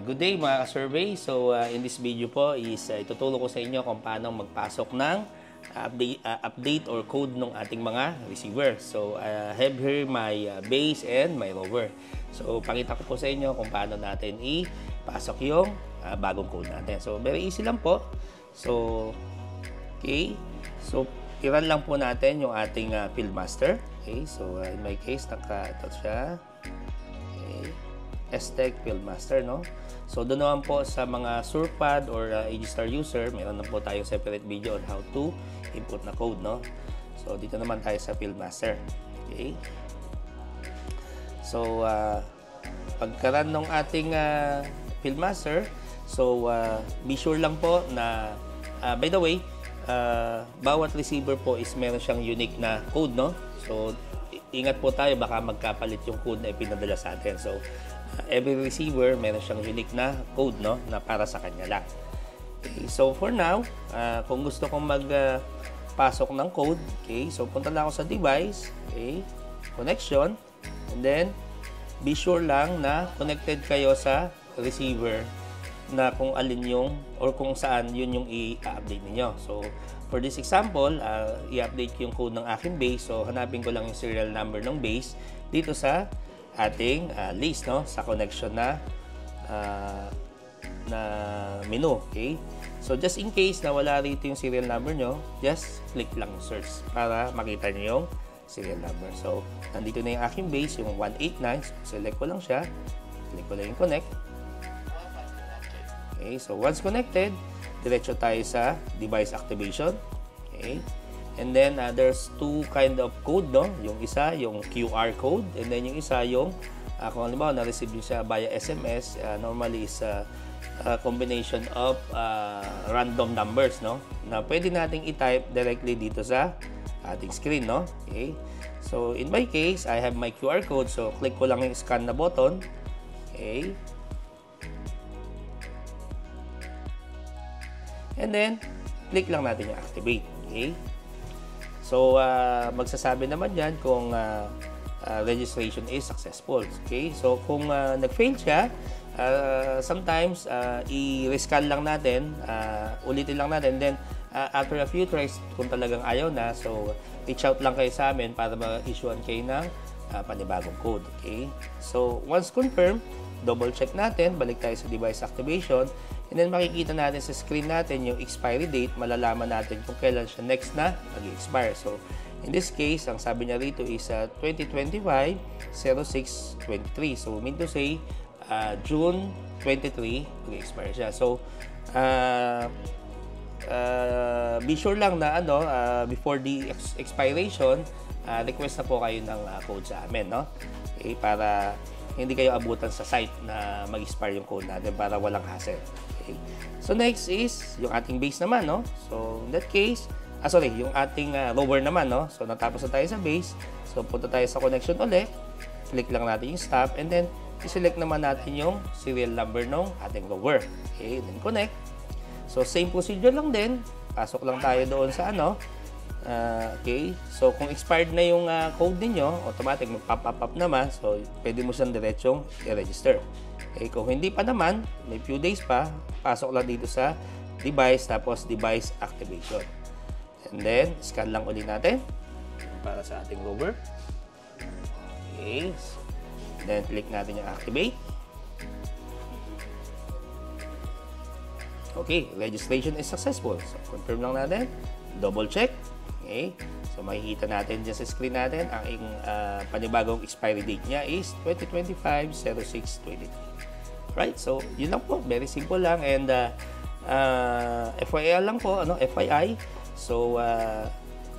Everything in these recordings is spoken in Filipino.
Good day mga ka-survey. So in this video po is ituturo ko sa inyo kung paano magpasok ng update or code ng ating mga receiver. So I have here my base and my rover. So pakita ko po sa inyo kung paano natin ipasok yung bagong code natin. So very easy lang po. So okay. So i-run lang po natin yung ating field master. Okay. So in my case ito siya. Okay. STEC Field Master, no? So, doon naman po sa mga Surpad or AGStar user, meron na po tayong separate video on how to input na code, no? So, dito naman tayo sa Field Master. Okay? So, pagkaran ng ating Field Master, so, be sure lang po na, by the way, bawat receiver po is meron siyang unique na code, no? So, ingat po tayo, baka magkapalit yung code na ipinadala sa atin. So, every receiver meron siyang unique na code, no, na para sa kanya lang. Okay, so for now, kung gusto kong magpasok ng code, okay, so punta lang ako sa device, okay, connection, and then be sure lang na connected kayo sa receiver na kung alin yung or kung saan yun yung i-update niyo. So for this example, i-update ko yung code ng aking base. So hanapin ko lang yung serial number ng base dito sa ating list, no, sa connection na menu. Okay, so just in case na wala rito yung serial number nyo, just click lang search para makita nyo yung serial number. So nandito na yung aking base, yung 189. So, select ko lang siya, click ko lang yung connect. Okay, so once connected, diretso tayo sa device activation. Okay, and then there's two kind of code, no? Yung isa, yung QR code, and then yung isa, yung kung halimbawa na-receive nyo siya via SMS, normally is a combination of random numbers, no? Na pwede nating i-type directly dito sa ating screen, no? Okay, so in my case, I have my QR code, so click ko lang yung scan na button. Okay, and then click lang natin yung activate. Okay, so, magsasabi naman yan kung registration is successful. Okay? So, kung nag-fail siya, sometimes, i-rescan lang natin, ulitin lang natin. Then, after a few tries, kung talagang ayaw na, so, reach out lang kayo sa amin para ma-issuean kayo ng panibagong code. Okay? So, once confirmed, double check natin, balik tayo sa device activation, and then makikita natin sa screen natin yung expiry date, malalaman natin kung kailan siya next na mag-expire. So, in this case, ang sabi niya rito is 2025-06-23. So, mean to say, June 23, mag-expire siya. So, be sure lang na before the expiration, request na po kayo ng code sa amin, no? Okay, para hindi kayo abutan sa site na mag-expire yung code natin para walang hassle. Okay. So next is yung ating base naman, no? So in that case, yung ating rover naman, no? So natapos na tayo sa base. So punta tayo sa connection ulit. Click lang natin yung stop and then i-select naman natin yung serial number ng ating rover. Okay, then connect. So same procedure lang din. Pasok lang tayo doon sa okay, so kung expired na yung code ninyo, automatic mag-pop up naman. So, pwede mo siyang diretsong i-register. Okay, kung hindi pa naman, may few days pa, pasok lang dito sa device, tapos device activation. And then, scan lang ulit natin para sa ating rover. Okay, then click natin yung activate. Okay, registration is successful. So, confirm lang natin, double check. Okay, so makikita natin dyan sa screen natin ang panibagong expiry date niya is 2025-06-23. Right, so yun lang po, very simple lang, and FYI lang po, FYI, so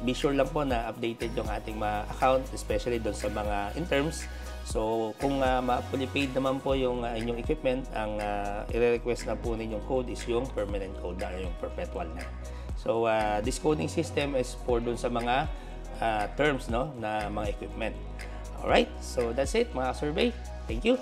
be sure lang po na updated yung ating mga account, especially doon sa mga in terms. So kung fully paid naman po yung inyong equipment, ang i-request na po ninyong code is yung permanent code na, yung perpetual na. So, this coding system is for dun sa mga terms, no, na mga equipment. Alright, so that's it mga survey. Thank you.